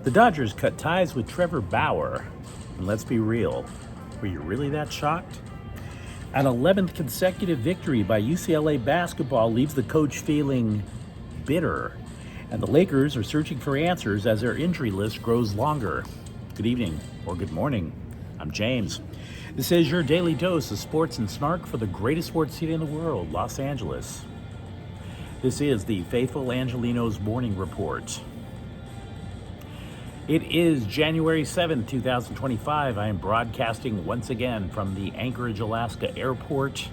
The Dodgers cut ties with Trevor Bauer. And let's be real, were you really that shocked? An 11th consecutive victory by UCLA basketball leaves the coach feeling bitter. And the Lakers are searching for answers as their injury list grows longer. Good evening, or good morning. I'm James. This is your daily dose of sports and snark for the greatest sports city in the world, Los Angeles. This is the faithful Angelenos morning report. It is January 7th, 2025. I am broadcasting once again from the Anchorage, Alaska airport.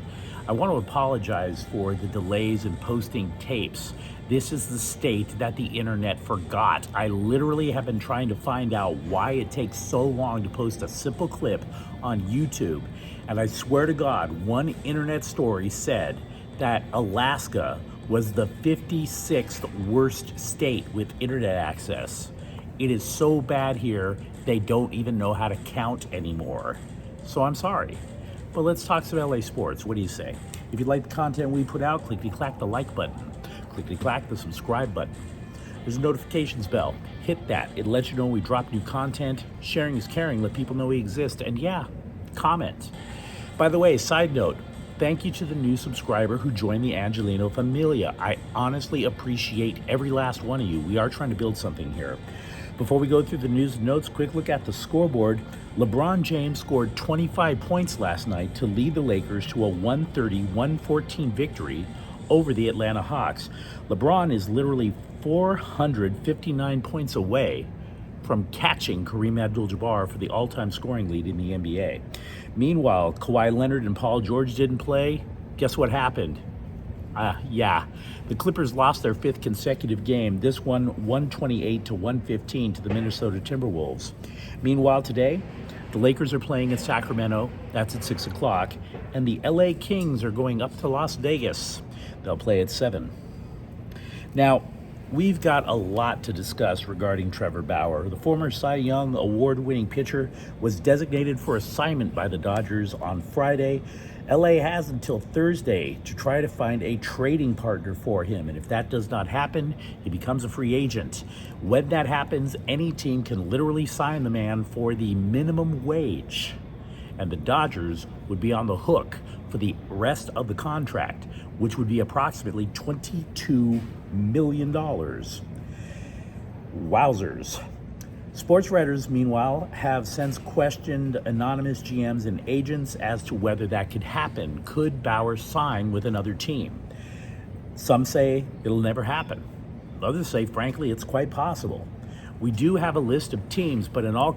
I want to apologize for the delays in posting tapes. This is the state that the internet forgot. I literally have been trying to find out why it takes so long to post a simple clip on YouTube. And I swear to God, one internet story said that Alaska was the 56th worst state with internet access. It is so bad here, they don't even know how to count anymore. So I'm sorry. But let's talk some LA sports. What do you say? If you like the content we put out, clickety-clack the like button. Clickety-clack the subscribe button. There's a notifications bell. Hit that. It lets you know when we drop new content. Sharing is caring. Let people know we exist. And yeah, comment. By the way, side note, thank you to the new subscriber who joined the Angelino familia. I honestly appreciate every last one of you. We are trying to build something here. Before we go through the news and notes, quick look at the scoreboard. LeBron James scored 25 points last night to lead the Lakers to a 130-114 victory over the Atlanta Hawks. LeBron is literally 459 points away from catching Kareem Abdul-Jabbar for the all-time scoring lead in the NBA. Meanwhile, Kawhi Leonard and Paul George didn't play. Guess what happened? The Clippers lost their fifth consecutive game. This one, 128-115 to the Minnesota Timberwolves. Meanwhile, today, the Lakers are playing in Sacramento. That's at 6 o'clock. And the LA Kings are going up to Las Vegas. They'll play at 7. Now, we've got a lot to discuss regarding Trevor Bauer. The former Cy Young award-winning pitcher was designated for assignment by the Dodgers on Friday. LA has until Thursday to try to find a trading partner for him, and if that does not happen, he becomes a free agent. When that happens, any team can literally sign the man for the minimum wage, and the Dodgers would be on the hook for the rest of the contract, which would be approximately $22 million. Wowzers. Sports writers, meanwhile, have since questioned anonymous GMs and agents as to whether that could happen. Could Bauer sign with another team? Some say it'll never happen. Others say, frankly, it's quite possible. We do have a list of teams, but in all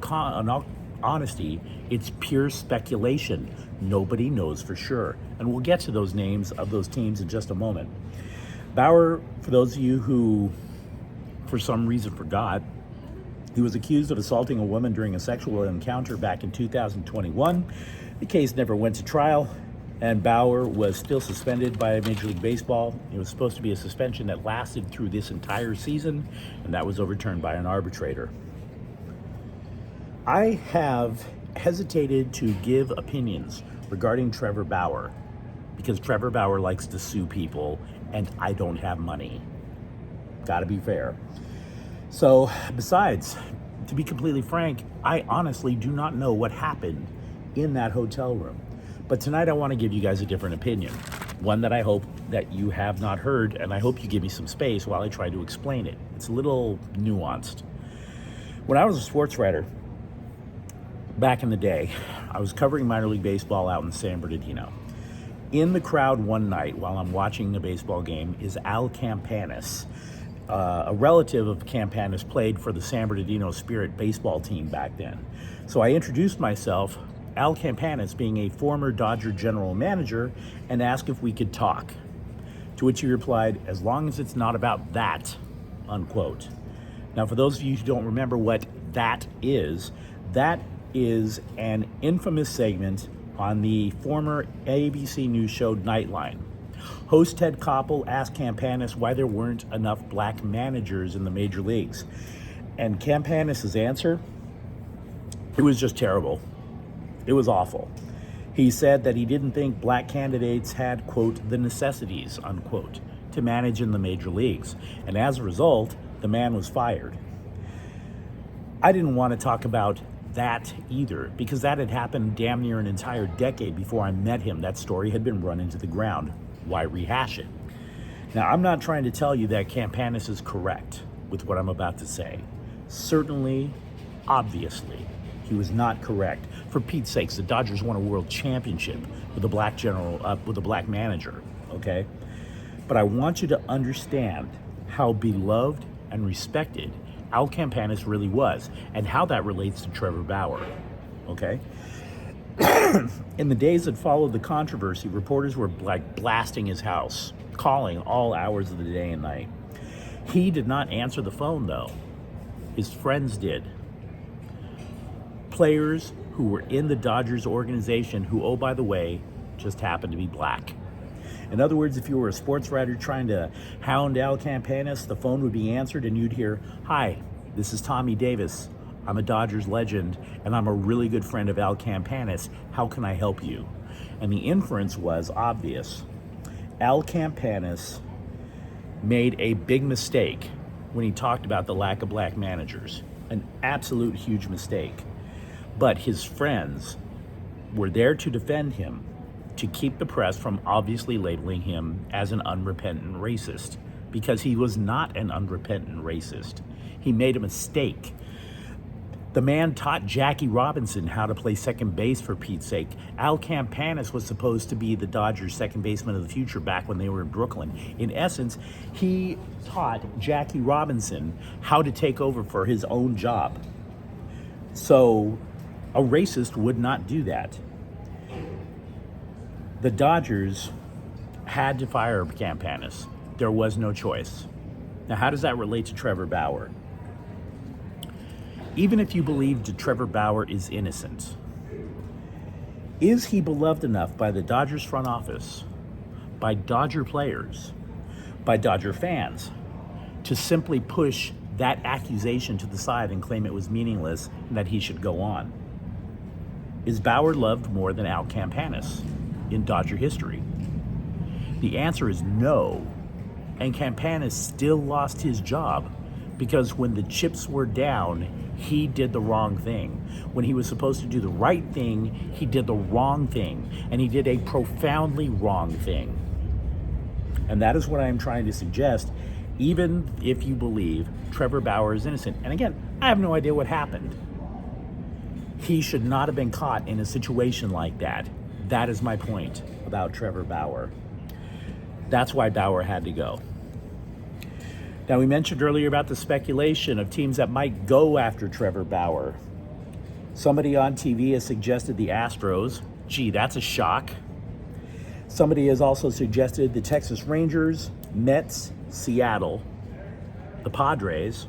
honesty, it's pure speculation. Nobody knows for sure. And we'll get to those names of those teams in just a moment. Bauer, for those of you who, for some reason, forgot, he was accused of assaulting a woman during a sexual encounter back in 2021. The case never went to trial, and Bauer was still suspended by Major League Baseball. It was supposed to be a suspension that lasted through this entire season, and that was overturned by an arbitrator. I have hesitated to give opinions regarding Trevor Bauer because Trevor Bauer likes to sue people, and I don't have money. Gotta be fair. So, besides, to be completely frank, I honestly do not know what happened in that hotel room. But tonight I want to give you guys a different opinion, one that I hope that you have not heard, and I hope you give me some space while I try to explain it. It's a little nuanced. When I was a sports writer, back in the day, I was covering minor league baseball out in San Bernardino. In the crowd one night while I'm watching a baseball game is Al Campanis. A relative of Campanis played for the San Bernardino Spirit baseball team back then. So I introduced myself, Al Campanis being a former Dodger general manager, and asked if we could talk. To which he replied, "As long as it's not about that," unquote. Now, for those of you who don't remember what that is an infamous segment on the former ABC News show Nightline. Host Ted Koppel asked Campanis why there weren't enough black managers in the major leagues. And Campanis' answer, it was just terrible. It was awful. He said that he didn't think black candidates had, quote, the necessities, unquote, to manage in the major leagues. And as a result, the man was fired. I didn't want to talk about that either, because that had happened damn near an entire decade before I met him. That story had been run into the ground. Why rehash it? Now, I'm not trying to tell you that Campanis is correct with what I'm about to say. Certainly, obviously, he was not correct. For Pete's sakes, the Dodgers won a world championship with a black manager, okay? But I want you to understand how beloved and respected Al Campanis really was, and how that relates to Trevor Bauer, okay? In the days that followed the controversy, reporters were like blasting his house, calling all hours of the day and night. He did not answer the phone, though. His friends did. Players who were in the Dodgers organization who, oh, by the way, just happened to be black. In other words, if you were a sports writer trying to hound Al Campanis, the phone would be answered and you'd hear, "Hi, this is Tommy Davis. I'm a Dodgers legend, and I'm a really good friend of Al Campanis. How can I help you?" And the inference was obvious. Al Campanis made a big mistake when he talked about the lack of black managers. An absolute huge mistake. But his friends were there to defend him, to keep the press from obviously labeling him as an unrepentant racist, because he was not an unrepentant racist. He made a mistake. The man taught Jackie Robinson how to play second base, for Pete's sake. Al Campanis was supposed to be the Dodgers' second baseman of the future back when they were in Brooklyn. In essence, he taught Jackie Robinson how to take over for his own job. So a racist would not do that. The Dodgers had to fire Campanis. There was no choice. Now, how does that relate to Trevor Bauer? Even if you believe that Trevor Bauer is innocent, is he beloved enough by the Dodgers front office, by Dodger players, by Dodger fans, to simply push that accusation to the side and claim it was meaningless and that he should go on? Is Bauer loved more than Al Campanis in Dodger history? The answer is no. And Campanis still lost his job because when the chips were down, he did the wrong thing. When he was supposed to do the right thing, he did the wrong thing. And he did a profoundly wrong thing. And that is what I am trying to suggest, even if you believe Trevor Bauer is innocent. And again, I have no idea what happened. He should not have been caught in a situation like that. That is my point about Trevor Bauer. That's why Bauer had to go. Now, we mentioned earlier about the speculation of teams that might go after Trevor Bauer. Somebody on TV has suggested the Astros. Gee, that's a shock. Somebody has also suggested the Texas Rangers, Mets, Seattle, the Padres,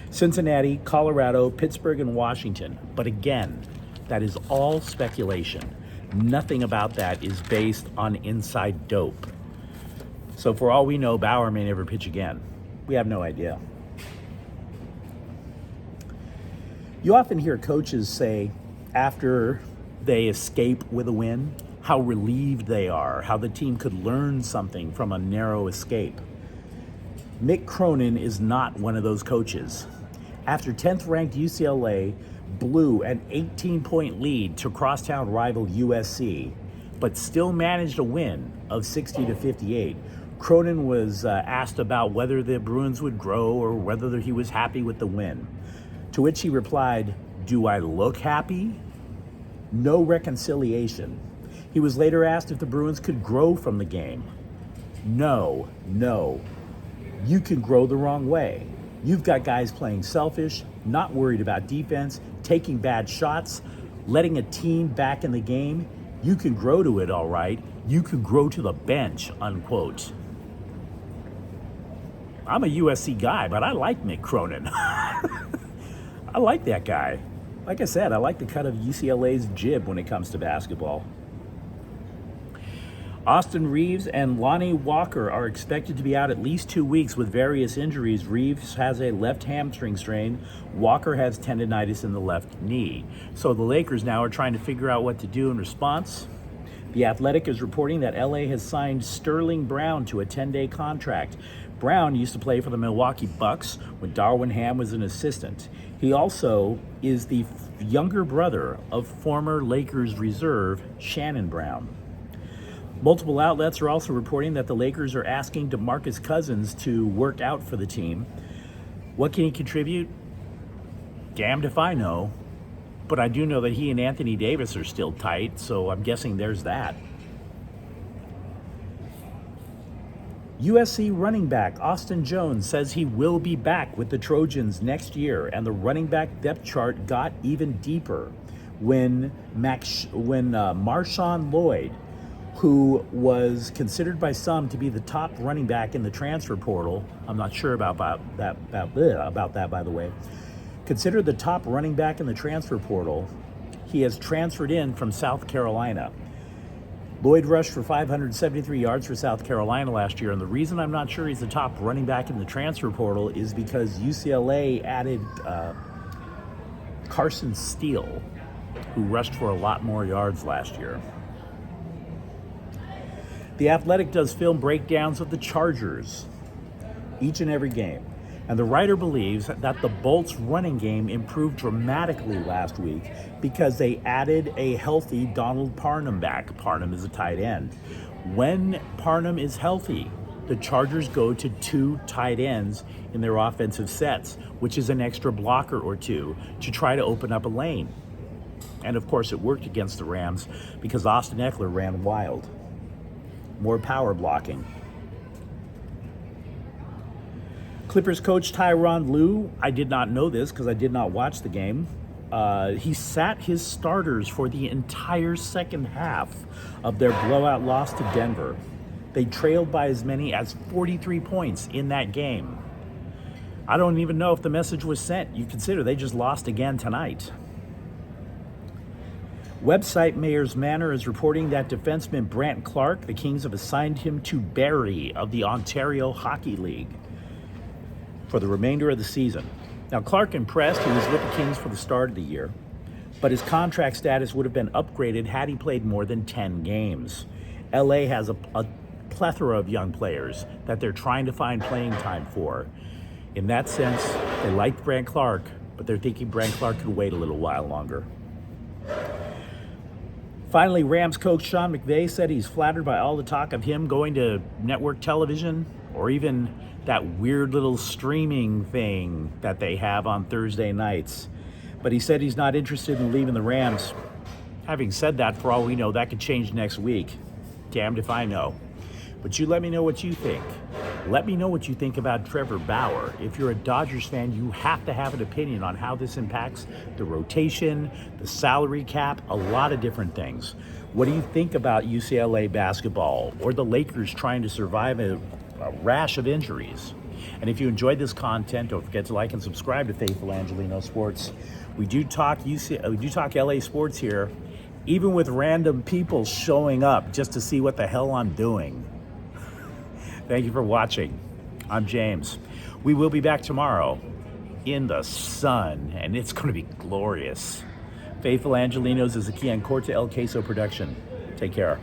Cincinnati, Colorado, Pittsburgh, and Washington. But again, that is all speculation. Nothing about that is based on inside dope. So for all we know, Bauer may never pitch again. We have no idea. You often hear coaches say after they escape with a win, how relieved they are, how the team could learn something from a narrow escape. Mick Cronin is not one of those coaches. After 10th ranked UCLA blew an 18-point lead to crosstown rival USC, but still managed a win of 60-58. Cronin was asked about whether the Bruins would grow or whether he was happy with the win. To which he replied, "Do I look happy?" No reconciliation. He was later asked if the Bruins could grow from the game. No. You can grow the wrong way. You've got guys playing selfish, not worried about defense, taking bad shots, letting a team back in the game. You can grow to it, all right. You can grow to the bench, unquote. I'm a USC guy, but I like Mick Cronin. I like that guy. Like I said, I like the cut of UCLA's jib when it comes to basketball. Austin Reeves and Lonnie Walker are expected to be out at least 2 weeks with various injuries. Reeves has a left hamstring strain. Walker has tendonitis in the left knee. So the Lakers now are trying to figure out what to do in response. The Athletic is reporting that LA has signed Sterling Brown to a 10-day contract. Brown used to play for the Milwaukee Bucks when Darvin Ham was an assistant. He also is the younger brother of former Lakers reserve Shannon Brown. Multiple outlets are also reporting that the Lakers are asking DeMarcus Cousins to work out for the team. What can he contribute? Damned if I know. But I do know that he and Anthony Davis are still tight, so I'm guessing there's that. USC running back Austin Jones says he will be back with the Trojans next year, and the running back depth chart got even deeper when Marshawn Lloyd, who was considered by some to be the top running back in the transfer portal, I'm not sure about that, by the way, considered the top running back in the transfer portal, he has transferred in from South Carolina. Lloyd rushed for 573 yards for South Carolina last year, and the reason I'm not sure he's the top running back in the transfer portal is because UCLA added Carson Steele, who rushed for a lot more yards last year. The Athletic does film breakdowns of the Chargers each and every game, and the writer believes that the Bolts' running game improved dramatically last week because they added a healthy Donald Parham back. Parham is a tight end. When Parham is healthy, the Chargers go to 2 tight ends in their offensive sets, which is an extra blocker or two to try to open up a lane. And of course, it worked against the Rams because Austin Eckler ran wild. More power blocking. Clippers coach Tyronn Lue, I did not know this because I did not watch the game. He sat his starters for the entire second half of their blowout loss to Denver. They trailed by as many as 43 points in that game. I don't even know if the message was sent. You consider they just lost again tonight. Website Mayor's Manor is reporting that defenseman Brant Clark, the Kings have assigned him to Barrie of the Ontario Hockey League for the remainder of the season. Now, Clark impressed. He was with the Kings for the start of the year, but his contract status would have been upgraded had he played more than 10 games. LA has a plethora of young players that they're trying to find playing time for. In that sense, they liked Brant Clark, but they're thinking Brant Clark could wait a little while longer. Finally, Rams coach Sean McVay said he's flattered by all the talk of him going to network television or even that weird little streaming thing that they have on Thursday nights. But he said he's not interested in leaving the Rams. Having said that, for all we know, that could change next week. Damned if I know. But you let me know what you think. Let me know what you think about Trevor Bauer. If you're a Dodgers fan, you have to have an opinion on how this impacts the rotation, the salary cap, a lot of different things. What do you think about UCLA basketball or the Lakers trying to survive a rash of injuries? And if you enjoyed this content, don't forget to like and subscribe to Faithful Angelino Sports. We do talk LA sports here, even with random people showing up just to see what the hell I'm doing. Thank you for watching. I'm James. We will be back tomorrow in the sun, and it's going to be glorious. Faithful Angelenos is a Kian Corte El Queso production. Take care.